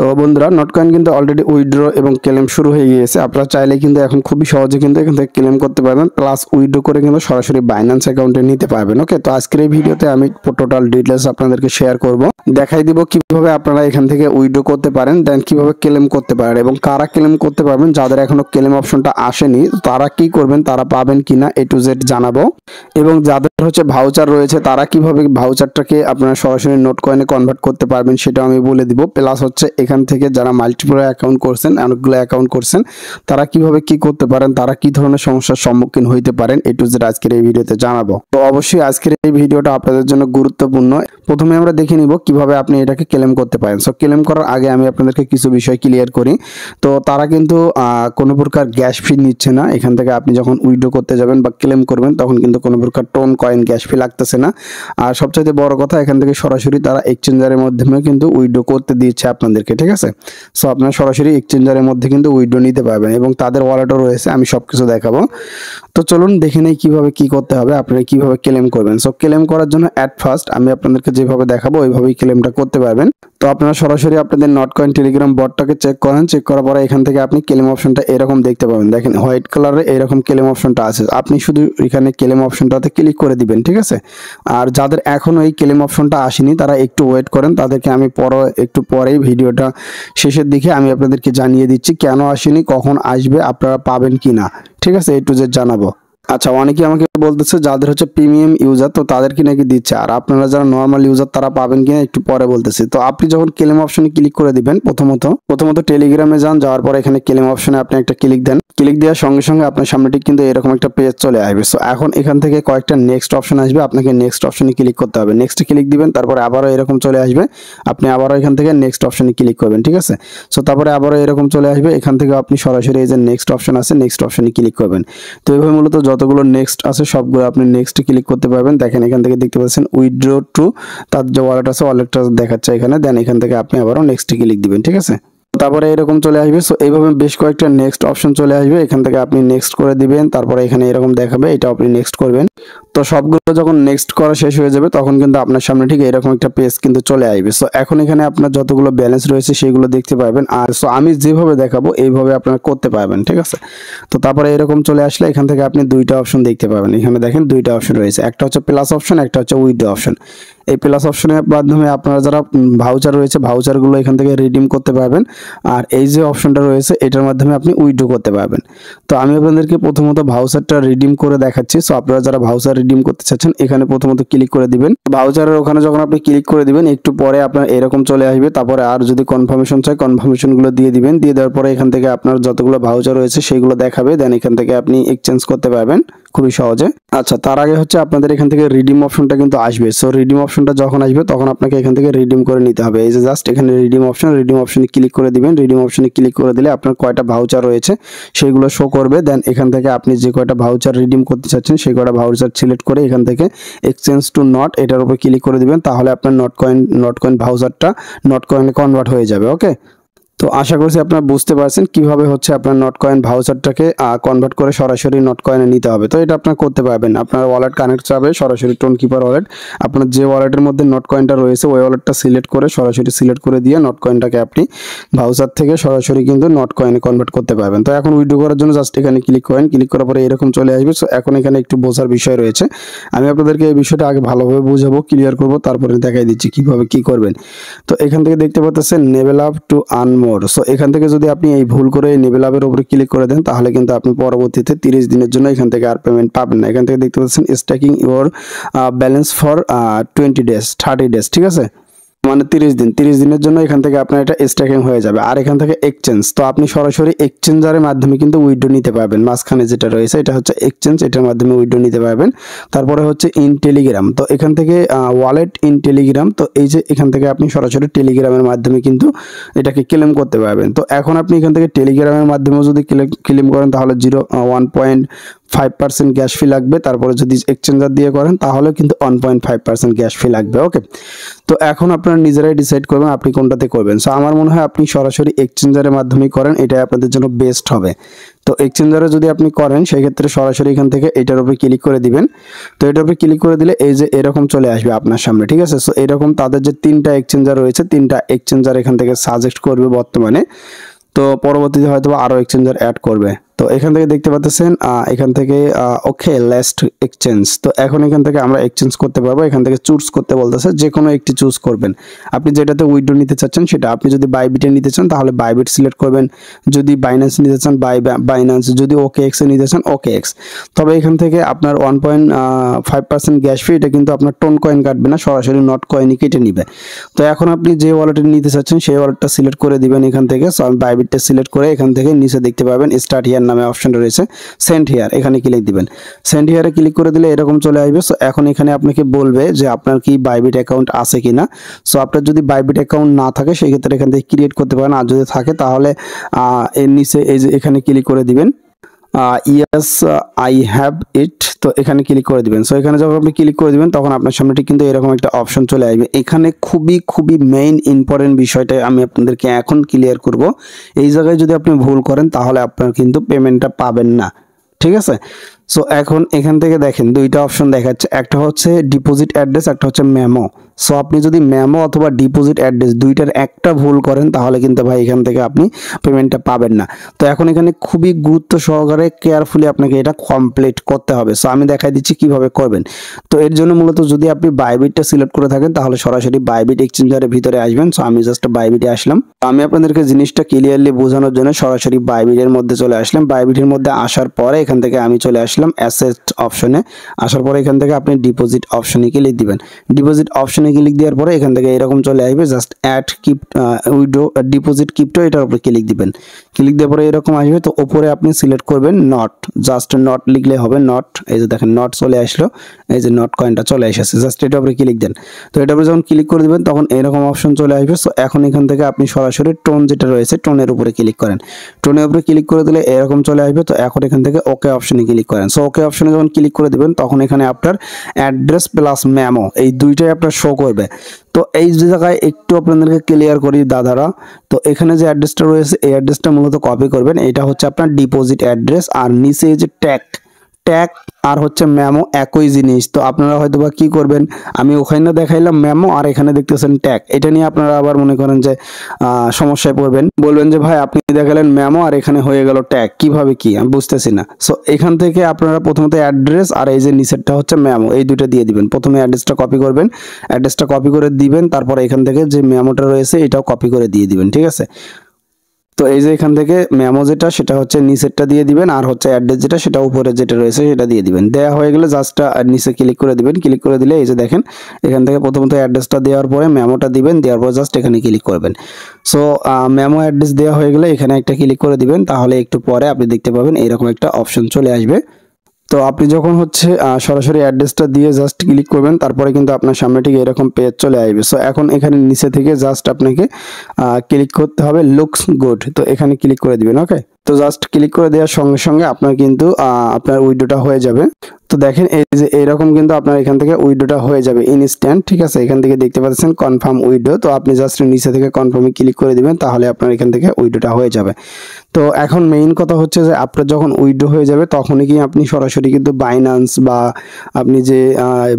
তো বন্ধুরা নটকয়েন কিন্তু অলরেডি উইথড্র এবং ক্লেম শুরু হয়ে গিয়েছে। আপনারা চাইলে কিন্তু এখন খুবই সহজে কিন্তু এখান থেকে ক্লেম করতে পারবেন, প্লাস উইথড্র করে কিন্তু সরাসরি বাইন্যান্স অ্যাকাউন্টে নিতে পারবেন। ওকে, তো আজকের এই ভিডিওতে আমি টোটাল ডিটেইলস আপনাদেরকে শেয়ার করব, দেখাই দিব কিভাবে আপনারা এখান থেকে উইথড্র করতে পারেন, দেন কিভাবে ক্লেম করতে পারেন এবং কারা ক্লেম করতে পারবেন। যাদের এখনো ক্লেম অপশনটা আসেনি তারা কি করবেন, তারা পাবেন কিনা A to Z জানাবো। এবং যাদের হচ্ছে ভাউচার রয়েছে তারা কিভাবে ভাউচারটাকে আপনারা সরাসরি নোটকয়েনে কনভার্ট করতে পারবেন সেটাও আমি বলে দিব। প্লাস হচ্ছে এখান থেকে যারা মাল্টিপল অ্যাকাউন্ট করছেন, অনেকগুলো অ্যাকাউন্ট করছেন, তারা কিভাবে কি করতে পারেন, তারা কি ধরনের সমস্যার সম্মুখীন হইতে পারেন A to Z আজকের এই ভিডিওতে জানাবো। তো অবশ্যই আজকের এই ভিডিওটা আপনাদের জন্য গুরুত্বপূর্ণ। প্রথমে আমরা দেখে নিব কিভাবে আপনি এটাকে ক্লেম করতে পারেন। সো ক্লেম করার আগে আমি আপনাদেরকে কিছু বিষয় ক্লিয়ার করি। তো তারা কিন্তু কোনো প্রকার গ্যাস ফি নিচ্ছে না। এখান থেকে আপনি যখন উইথড্র করতে যাবেন বা ক্লেম করবেন তখন কিন্তু কোনো প্রকার টোন কয়েন গ্যাস ফি লাগতেছে না। আর সবচাইতে বড় কথা, এখান থেকে সরাসরি তারা এক্সচেঞ্জারের মাধ্যমে কিন্তু উইথড্র করতে দিচ্ছে আপনাদেরকে, ঠিক আছে। সো আপনারা সরাসরি এক্সচেঞ্জারের মধ্যে কিন্তু উইথড্র নিতে পারবেন এবং তাদের ওয়ালেটও রয়েছে, আমি সবকিছু দেখাবো। তো চলুন দেখে নেই কিভাবে কি করতে হবে, আপনারা কিভাবে ক্লেম করবেন। সো ক্লেম করার জন্য অ্যাট ফার্স্ট আমি আপনাদেরকে যেভাবে দেখাবো ওইভাবেই ক্লেমটা করতে পারবেন। তো আপনারা সরাসরি আপনাদের নটকয়েন টেলিগ্রাম বটটাকে চেক করেন, চেক করার পরে এখান থেকে আপনি ক্লেম অপশনটা এরকম দেখতে পাবেন। দেখেন হোয়াইট কালারে এরকম ক্লেম অপশনটা আছে, আপনি শুধু এখানে ক্লেম অপশনটাতে ক্লিক করে দিবেন, ঠিক আছে। আর যাদের এখনো এই ক্লেম অপশনটা আসেনি তারা একটু ওয়েট করেন, তাদেরকে আমি একটু পরেই ভিডিওটা শেষের দিকে আমি আপনাদেরকে জানিয়ে দিচ্ছি কেন আসেনি, কখন আসবে, আপনারা পাবেন কিনা, ঠিক আছে, A to Z জানাবো। আচ্ছা, অনেকে আমাকে বলতেছে যাদের হচ্ছে প্রিমিয়াম ইউজার তো তাদেরকে নাকি দিচ্ছে, আর আপনারা যারা নর্মাল ইউজার তারা পাবেন কিনা একটু পরে বলতেছি। তো আপনি যখন ক্লেম অপশনে ক্লিক করে দিবেন, প্রথমত টেলিগ্রামে যান, যাওয়ার পরে এখানে ক্লেম অপশনে আপনি একটা ক্লিক দেন। ক্লিক দেওয়ার সঙ্গে সঙ্গে আপনার সামনে ঠিক কিন্তু এরকম একটা পেজ চলে আসবে। সো এখন এখান থেকে কয়েকটা নেক্সট অপশন আসবে, আপনাকে নেক্সট অপশনে ক্লিক করতে হবে। নেক্সটে ক্লিক দিবেন, তারপরে আবারও এরকম চলে আসবে, আপনি আবারও এখান থেকে নেক্সট অপশনে ক্লিক করবেন, ঠিক আছে। সো তারপরে আবারও এরকম চলে আসবে, এখান থেকে আপনি সরাসরি এই যে নেক্সট অপশন আছে নেক্সট অপশনে ক্লিক করবেন। তো এইভাবে মূলত যতগুলো নেক্সট আছে সবগুলো আপনি নেক্সটে ক্লিক করতে পারবেন। দেখেন এখান থেকে দেখতে পাচ্ছেন উইথড্র টু, তার যে ওয়ালেট আছে ওয়ালেটটা দেখাচ্ছে এখানে, দেন এখান থেকে আপনি আবারও নেক্সটে ক্লিক দিবেন, ঠিক আছে। তারপরে এরকম চলে আসবে। সো এইভাবে বেশ কয়েকটা নেক্সট অপশন চলে আসবে, এখান থেকে আপনি নেক্সট করে দিবেন, তারপরে এখানে এরকম দেখাবে, এটা আপনি নেক্সট করবেন। তো সবগুলো যখন নেক্সট করা শেষ হয়ে যাবে তখন কিন্তু আপনার সামনে ঠিক এরকম একটা পেজ কিন্তু চলে আসবে। সো এখন এখানে আপনার যতগুলো ব্যালেন্স রয়েছে সেগুলো দেখতে পাবেন। আর সো আমি যেভাবে দেখাবো এইভাবে আপনারা করতে পারবেন, ঠিক আছে। তো তারপরে এরকম চলে আসলে এখান থেকে আপনি দুইটা অপশন দেখতে পাবেন। এখানে দেখেন দুইটা অপশন রয়েছে, একটা হচ্ছে প্লাস অপশন, একটা হচ্ছে উইথড্র অপশন। এই প্লাস অপশনের মাধ্যমে আপনারা যারা ভাউচার রয়েছে ভাউচারগুলো এখান থেকে রিডিম করতে পারবেন, আর এই যে অপশনটা রয়েছে এটার মাধ্যমে আপনি উইথড্র করতে পারবেন। তো আমি আপনাদেরকে প্রথমত ভাউচারটা রিডিম করে দেখাচ্ছি। সো আপনারা যারা ভাউচার রিডিম করতে চাচ্ছেন এখানে প্রথমত ক্লিক করে দিবেন। ভাউচারের ওখানে যখন আপনি ক্লিক করে দিবেন একটু পরে আপনার এরকম চলে আসবে। তারপরে আর যদি কনফার্মেশন চাই কনফার্মেশনগুলো দিয়ে দিবেন, দিয়ে দেওয়ার পরে এখান থেকে আপনার যতগুলো ভাউচার রয়েছে সেগুলো দেখাবে, দেন এখান থেকে আপনি এক্সচেঞ্জ করতে পারবেন খুবই সহজে। আচ্ছা, তার আগে হচ্ছে আপনাদের এখান থেকে রিডিম অপশনটা কিন্তু আসবে। সো রিডিম অপশনটা যখন আসবে তখন আপনাকে এখান থেকে রিডিম করে নিতে হবে। এই যে জাস্ট এখানে রিডিম অপশনে ক্লিক করে দিবেন। রিডিম অপশনে ক্লিক করে দিলে আপনার কয়টা ভাউচার রয়েছে সেগুলো শো করবে, দেন এখান থেকে আপনি যে কয়টা ভাউচার রিডিম করতে চাচ্ছেন সেই কয়টা ভাউচার সিলেক্ট করে এখান থেকে এক্সচেঞ্জ টু নট এটার উপর ক্লিক করে দিবেন, তাহলে আপনার নটকয়েন ভাউচারটা নটকয়েনে কনভার্ট হয়ে যাবে। ওকে, তো আশা করছি আপনারা বুঝতে পারছেন কিভাবে হচ্ছে আপনার নটকয়েন ভাউচারটাকে কনভার্ট করে সরাসরি নটকয়েনে নিতে হবে। তো এটা আপনারা করতে পারবেন, আপনার ওয়ালেট কানেক্ট যাবে সরাসরি টোন কিপার ওয়ালেট, আপনার যে ওয়ালেটের মধ্যে নটকয়েনটা রয়েছে ওই ওয়ালেটটা সিলেক্ট করে সরাসরি সিলেক্ট করে দিয়ে নটকয়েনটাকে আপনি ভাউচার থেকে সরাসরি কিন্তু নটকয়েনে কনভার্ট করতে পারবেন। তো এখন উইথড্র করার জন্য জাস্ট এখানে ক্লিক করেন, ক্লিক করার পরে এরকম চলে আসবে। সো এখন এখানে একটু বোঝার বিষয় রয়েছে, আমি আপনাদেরকে এই বিষয়টা আগে ভালোভাবে বুঝাবো, ক্লিয়ার করব, তারপরে দেখাই দিচ্ছি কিভাবে কি করবেন। তো এখান থেকে দেখতে পাচ্ছেন level up to earn more. So এখান থেকে যদি আপনি এই ভুল করে লেভেল আপের উপরে ক্লিক করে দেন তাহলে কিন্তু আপনি পরবর্তীতে 30 দিনের জন্য এখান থেকে আর পেমেন্ট পাবেন না। এখান থেকে দেখতে পাচ্ছেন stacking your balance for 20 days 30 days, ঠিক আছে, মানে 30 দিনের জন্য এখান থেকে আপনার এটা স্ট্যাকিং হয়ে যাবে। আর এখান থেকে এক্সচেঞ্জ, তো আপনি সরাসরি এক্সচেঞ্জারের মাধ্যমে কিন্তু উইথড্র নিতে পারবেন। মাঝখানে যেটা রয়েছে এটা হচ্ছে এক্সচেঞ্জ, এটার মাধ্যমে উইথড্র নিতে পারবেন। তারপরে হচ্ছে ইন টেলিগ্রাম, তো এখান থেকে ওয়ালেট ইন টেলিগ্রাম, তো এই যে এখান থেকে আপনি সরাসরি টেলিগ্রামের মাধ্যমে কিন্তু এটাকে ক্লেম করতে পারবেন। তো এখন আপনি এখান থেকে টেলিগ্রামের মাধ্যমেও যদি ক্লেম করেন তাহলে 5% গ্যাস ফি লাগবে। তারপরে যদি এক্সচেঞ্জার দিয়ে করেন তাহলে কিন্তু 1.5% গ্যাস ফি লাগবে। ওকে, তো এখন আপনারা নিজেরাই ডিসাইড করবেন আপনি কোনটাতে করবেন। সো আমার মনে হয় আপনি সরাসরি এক্সচেঞ্জারের মাধ্যমে করেন, এটাই আপনাদের জন্য বেস্ট হবে। তো এক্সচেঞ্জারে যদি আপনি করেন সেই ক্ষেত্রে সরাসরি এখান থেকে এটার উপরে ক্লিক করে দিবেন। তো এটার উপরে ক্লিক করে দিলে এই যে এরকম চলে আসবে আপনার সামনে, ঠিক আছে। সো এরকম তাদের যে 3টা এক্সচেঞ্জার রয়েছে, 3টা এক্সচেঞ্জার এখান থেকে সাজেস্ট করবে বর্তমানে। তো পরবর্তীতে হয়তো আরো এক্সচেঞ্জার অ্যাড করবে। তো এখান থেকে দেখতে পাচ্ছেন এখান থেকে ওকে লাস্ট এক্সচেঞ্জ। তো এখন এখান থেকে আমরা এক্সচেঞ্জ করতে পারবো। এখান থেকে চুজ করতে বলতেছে, যে কোনো একটি চুজ করবেন। আপনি যেটাতে উইথড্র নিতে চাচ্ছেন সেটা, আপনি যদি বাইবিটে নিতে চান তাহলে বাইবিট সিলেক্ট করবেন, যদি বাইন্যান্স নিতে চান বাইন্যান্স, যদি ওকে এক্স এ নিতে চান ওকে এক্স। তবে এখান থেকে আপনার 1.5% গ্যাস ফি, এটা কিন্তু আপনার টোন কয়েন কাটবে না, সরাসরি নট কয়েনই কেটে নিবে। তো এখন আপনি যে ওয়ালেটে নিতে চাচ্ছেন সেই ওয়ালেটটা সিলেক্ট করে দিবেন এখান থেকে। সো আমি বাইবিটটা সিলেক্ট করে এখান থেকে নিচে দেখতে পাবেন স্টার্ট হিয়ার নামে অপশনটা রয়েছে, সেন্ড হিয়ার, এখানে ক্লিক দিবেন। সেন্ড হিয়ারে ক্লিক করে দিলে এরকম চলে আসবে। সো এখন এখানে আপনাকে বলবে যে আপনার কি বাইবিট অ্যাকাউন্ট আছে কিনা। সো আপনার যদি বাইবিট অ্যাকাউন্ট না থাকে সেই ক্ষেত্রে এখান থেকে ক্রিয়েট করতে পারেন, আর যদি থাকে তাহলে এর নিচে এই যে এখানে ক্লিক করে দিবেন ইয়েস আই হ্যাভ ইট। তো এখানে ক্লিক করে দিবেন। সো এখানে যখন আপনি ক্লিক করে দিবেন তখন আপনার সামনে ঠিক কিন্তু এরকম একটা অপশন চলে আসবে। এখানে খুবই মেইন ইম্পর্টেন্ট বিষয়টা আমি আপনাদেরকে এখন ক্লিয়ার করব। এই জায়গায় যদি আপনি ভুল করেন তাহলে আপনার কিন্তু পেমেন্টটা পাবেন না, ঠিক আছে। সো এখন এখান থেকে দেখেন দুইটা অপশন দেখাচ্ছে, একটা হচ্ছে ডিপোজিট অ্যাড্রেস, একটা হচ্ছে মেমো। সো আপনি যদি মেমো অথবা ডিপোজিট অ্যাড্রেস দুইটার একটা ভুল করেন তাহলে কিন্তু ভাই এখান থেকে আপনি পেমেন্টটা পাবেন না। তো এখন এখানে খুবই গুরুত্ব সহকারে কেয়ারফুলি আপনাকে এটা কমপ্লিট করতে হবে। সো আমি দেখাই দিচ্ছি কিভাবে করবেন। তো এর জন্য মূলত যদি আপনি বাইবিটটা সিলেক্ট করে থাকেন তাহলে সরাসরি বাইবিট এক্সচেঞ্জারের ভিতরে আসবেন। সো আমি জাস্ট বাইবিটে আসলাম। আমি আপনাদেরকে জিনিসটা ক্লিয়ারলি বোঝানোর জন্য সরাসরি বাইবিটের মধ্যে চলে আসলাম। বাইবিটের মধ্যে আসার পরে এখান থেকে আমি চলে আসলাম অ্যাসেট অপশনে। আসার পরে এখান থেকে আপনি ডিপোজিট অপশনে ক্লিক দিবেন। ডিপোজিট অপশনে ক্লিক দেওয়ার পরে এখান থেকে এরকম চলে আসবে, just add withdraw deposit crypto, এটার উপরে ক্লিক দিবেন। ক্লিক দেওয়ার পরে এরকম আসবে। তো উপরে আপনি সিলেক্ট করবেন নট, জাস্ট নট লিখলে হবে, নট। এই যে দেখেন নট চলে আসলো, এই যে নট কয়েনটা চলে এসেছে, জাস্ট এটার উপরে ক্লিক দেন। তো এটার উপরে যখন ক্লিক করে দিবেন তখন এরকম অপশন চলে আসবে। সো এখন এখান থেকে আপনি সরাসরি টোন যেটা রয়েছে টোনের উপরে ক্লিক করেন। টোনের উপরে ক্লিক করে দিলে এরকম চলে আসবে। তো এখন এখান থেকে ওকে অপশনে ক্লিক করেন। সো ওকে অপশনে যখন ক্লিক করে দিবেন তখন এখানে আপনার অ্যাড্রেস প্লাস মেমো এই দুইটাই আপনার শো করবে। তো এই জায়গায় একটু আপনাদেরকে ক্লিয়ার করি দাদারা। তো এখানে যে অ্যাড্রেসটা রয়েছে এই অ্যাড্রেসটা মূলত কপি করবেন, এটা হচ্ছে আপনার ডিপোজিট অ্যাড্রেস। আর নিচে যে ট্যাগ আর হচ্ছে মেমো একই জিনিস। তো আপনারা হয়তো বা কি করবেন, আমি ওখানে দেখাইলাম মেমো আর এখানে দেখতেছেন ট্যাগ, এটা নিয়ে আপনারা আবার মনে করেন যে সমস্যায় পড়বেন, বলবেন যে ভাই আপনি দেখালেন মেমো আর এখানে হয়ে গেল ট্যাগ, কিভাবে কি আমি বুঝতেছি না। সো এখান থেকে আপনারা প্রথমত অ্যাড্রেস আর এই যে নিচেরটা হচ্ছে মেমো, এই দুটো দিয়ে দিবেন। প্রথমে অ্যাড্রেসটা কপি করবেন, অ্যাড্রেসটা কপি করে দিবেন, তারপর এখান থেকে যে মেমোটা রয়েছে এটাও কপি করে দিয়ে দিবেন, ঠিক আছে। তো এই যে এখান থেকে মেমো যেটা সেটা হচ্ছে নিচেরটা দিয়ে দিবেন, আর হচ্ছে অ্যাড্রেস যেটা সেটা উপরে যেটা রয়েছে সেটা দিয়ে দিবেন। দেওয়া হয়ে গেলে জাস্ট নিচে ক্লিক করে দিবেন। ক্লিক করে দিলে এই যে দেখেন এখান থেকে প্রথমত অ্যাড্রেসটা দেওয়ার পরে মেমোটা দিবেন, দেওয়ার পর জাস্ট এখানে ক্লিক করবেন। সো মেমো অ্যাড্রেস দেওয়া হয়ে গেলে এখানে একটা ক্লিক করে দিবেন, তাহলে একটু পরে আপনি দেখতে পাবেন এরকম একটা অপশন চলে আসবে। তো আপনি যখন হচ্ছে সরাসরি অ্যাড্রেসটা দিয়ে জাস্ট ক্লিক করবেন তারপরে কিন্তু আপনার সামনে ঠিক এরকম পেজ চলে আসবে। সো এখন এখানে নিচে থেকে জাস্ট আপনাকে ক্লিক করতে হবে লুকস গুড, তো এখানে ক্লিক করে দিবেন। ওকে, তো জাস্ট ক্লিক করে দেওয়ার সঙ্গে সঙ্গে আপনার কিন্তু আপনার উইড্রোটা হয়ে যাবে। তো দেখেন এই যে এরকম কিন্তু আপনার এখান থেকে উইড্রোটা হয়ে যাবে ইনস্ট্যান্ট, ঠিক আছে। এখান থেকে দেখতে পাচ্ছেন কনফার্ম উইড্রো, তো আপনি জাস্ট নিচে থেকে কনফার্মে ক্লিক করে দিবেন, তাহলে আপনার এখান থেকে উইড্রোটা হয়ে যাবে। তো এখন মেইন কথা হচ্ছে যে আপনার যখন উইড্রো হয়ে যাবে তখনই কি আপনি সরাসরি কিন্তু বাইন্যান্স বা আপনি যে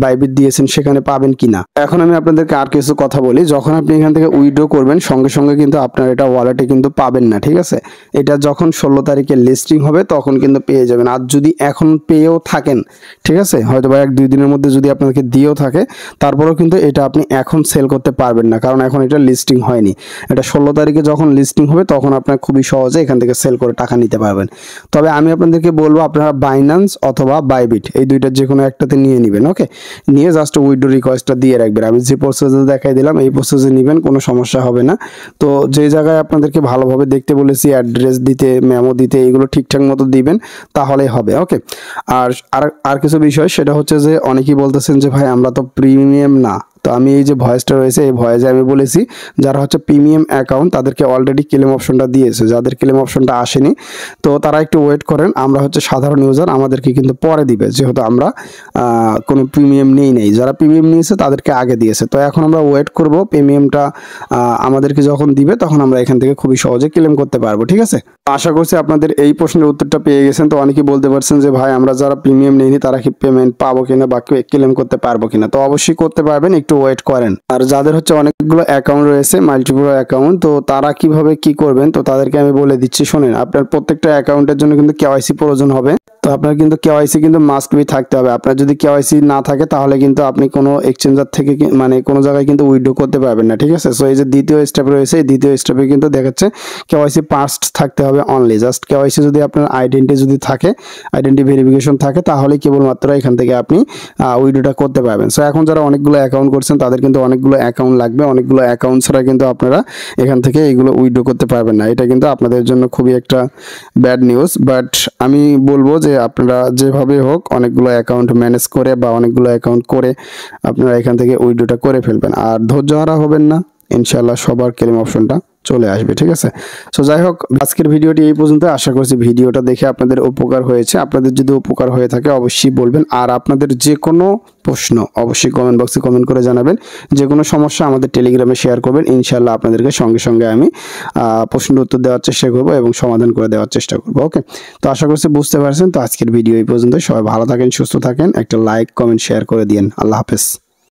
বাইবিট দিয়েছেন সেখানে পাবেন কিনা। এখন আমি আপনাদেরকে আর কিছু কথা বলি, যখন আপনি এখান থেকে উইড্রো করবেন সঙ্গে সঙ্গে কিন্তু আপনার এটা ওয়ালেটে কিন্তু পাবেন না, ঠিক আছে। এটা যখন 16 তারিখে লিস্টিং হবে তখন কিন্তু পেয়ে যাবেন। আর যদি এখন পেয়েও থাকেন, ঠিক আছে, হয়তো বা 1-2 দিনের মধ্যে যদি আপনাদেরকে দিয়েও থাকে তারপরেও কিন্তু এটা আপনি এখন সেল করতে পারবেন না, কারণ এখন এটা লিস্টিং হয়নি। এটা 16 তারিখে যখন লিস্টিং হবে তখন আপনার খুবই সহজে এখান থেকে সেল করে টাকা নিতে পারবেন। তবে আমি আপনাদেরকে বলবো আপনারা বাইন্যান্স অথবা বাইবিট এই দুইটার যে কোনো একটাতে নিয়ে নেবেন। ওকে, নিয়ে জাস্ট উইথড্র রিকোয়েস্টটা দিয়ে রাখবেন। আমি যে প্রসেসে দেখাই দিলাম এই প্রসেসে নেবেন, কোনো সমস্যা হবে না। তো যে জায়গায় আপনাদেরকে ভালোভাবে দেখতে বলেছি অ্যাড্রেস দিতে, মেমো দিতে, এগুলো ঠিকঠাক মতো দিবেন তাহলেই হবে। ওকে, আর কিছু বিষয় সেটা হচ্ছে যে অনেকেই বলতেছেন যে ভাই আমরা তো প্রিমিয়াম না, তো আমি এই যে ভয়েসটা রয়েছে এই ভয়েসে আমি বলেছি যারা হচ্ছে প্রিমিয়াম অ্যাকাউন্ট তাদেরকে অলরেডি ক্লেম অপশনটা দিয়েছে, যাদের ক্লেম অপশনটা আসেনি তো তারা একটু ওয়েট করেন। আমরা হচ্ছে সাধারণ ইউজার, আমাদেরকে কিন্তু পরে দিবে, যেহেতু আমরা কোনো প্রিমিয়াম নেই, যারা প্রিমিয়াম নিয়েছে তাদেরকে আগে দিয়েছে। তো এখন আমরা ওয়েট করব প্রিমিয়ামটা আমাদেরকে যখন দিবে তখন আমরা এখান থেকে খুবই সহজে ক্লেম করতে পারবো। ঠিক আছে, আশা করছি আপনাদের এই প্রশ্নের উত্তরটা পেয়ে গেছেন। তো অনেকেই বলতে পারছেন যে ভাই আমরা যারা প্রিমিয়াম নেইনি তারা কি পেমেন্ট পাবো কিনা বা ক্লেম করতে পারবো কিনা, তো অবশ্যই করতে পারবেন, একটু ওয়েট করেন। আর যাদের হচ্ছে অনেকগুলো অ্যাকাউন্ট রয়েছে, মাল্টিপল অ্যাকাউন্ট, তো তারা কিভাবে কি করবেন তো তাদেরকে আমি বলে দিচ্ছি শোনেন। আপনার প্রত্যেকটা অ্যাকাউন্টের জন্য কিন্তু কেওয়াইসি প্রয়োজন হবে। তো আপনার কিন্তু কেওয়াইসি কিন্তু মাস্ট বি থাকতে হবে। আপনার যদি কেওয়াইসি না থাকে তাহলে কিন্তু আপনি কোনো এক্সচেঞ্জার থেকে মানে কোনো জায়গায় কিন্তু উইথড্র করতে পারবেন না। ঠিক আছে, সো এই যে দ্বিতীয় স্টেপ রয়েছে, এই দ্বিতীয় স্টেপে কিন্তু দেখাচ্ছে কেওয়াইসি পাস্ট থাকতে হবে অনলি। জাস্ট কেওয়াইসি যদি আপনার আইডেন্টি যদি থাকে, আইডেন্টি ভেরিফিকেশন থাকে, তাহলে কেবলমাত্র এখান থেকে আপনি উইথড্রটা করতে পারবেন। সো এখন যারা অনেকগুলো অ্যাকাউন্ট করছেন তাদের কিন্তু অনেকগুলো অ্যাকাউন্ট লাগবে, অনেকগুলো অ্যাকাউন্ট ছাড়া কিন্তু আপনারা এখান থেকে এইগুলো উইথড্র করতে পারবেন না। এটা কিন্তু আপনাদের জন্য খুবই একটা ব্যাড নিউজ, বাট আমি বলবো যে আপনারা যেভাবে হোক অনেকগুলো অ্যাকাউন্ট ম্যানেজ করে বা অনেকগুলো অ্যাকাউন্ট করে আপনারা এখান থেকে উইথড্রটা করে ফেলবেন। আর ধৈর্য হারা হবেন না, ইনশাআল্লাহ সবার ক্লেম অপশনটা চলে আসবে। ঠিক আছে, সো যাই হোক আজকের ভিডিওটি এই পর্যন্ত। আশা করছি ভিডিওটা দেখে আপনাদের উপকার হয়েছে। আপনাদের যদি উপকার হয়ে থাকে অবশ্যই বলবেন, আর আপনাদের যে কোনো প্রশ্ন অবশ্যই কমেন্ট বক্সে কমেন্ট করে জানাবেন। যে কোনো সমস্যা আমাদের টেলিগ্রামে শেয়ার করবেন, ইনশাআল্লাহ আপনাদেরকে সঙ্গে সঙ্গে আমি প্রশ্নের উত্তর দেওয়ার চেষ্টা করব এবং সমাধান করে দেওয়ার চেষ্টা করব। ওকে, তো আশা করছি বুঝতে পারছেন। তো আজকের ভিডিও এই পর্যন্ত। সবাই ভালো থাকেন, সুস্থ থাকেন, একটা লাইক কমেন্ট শেয়ার করে দিন। আল্লাহ হাফেজ।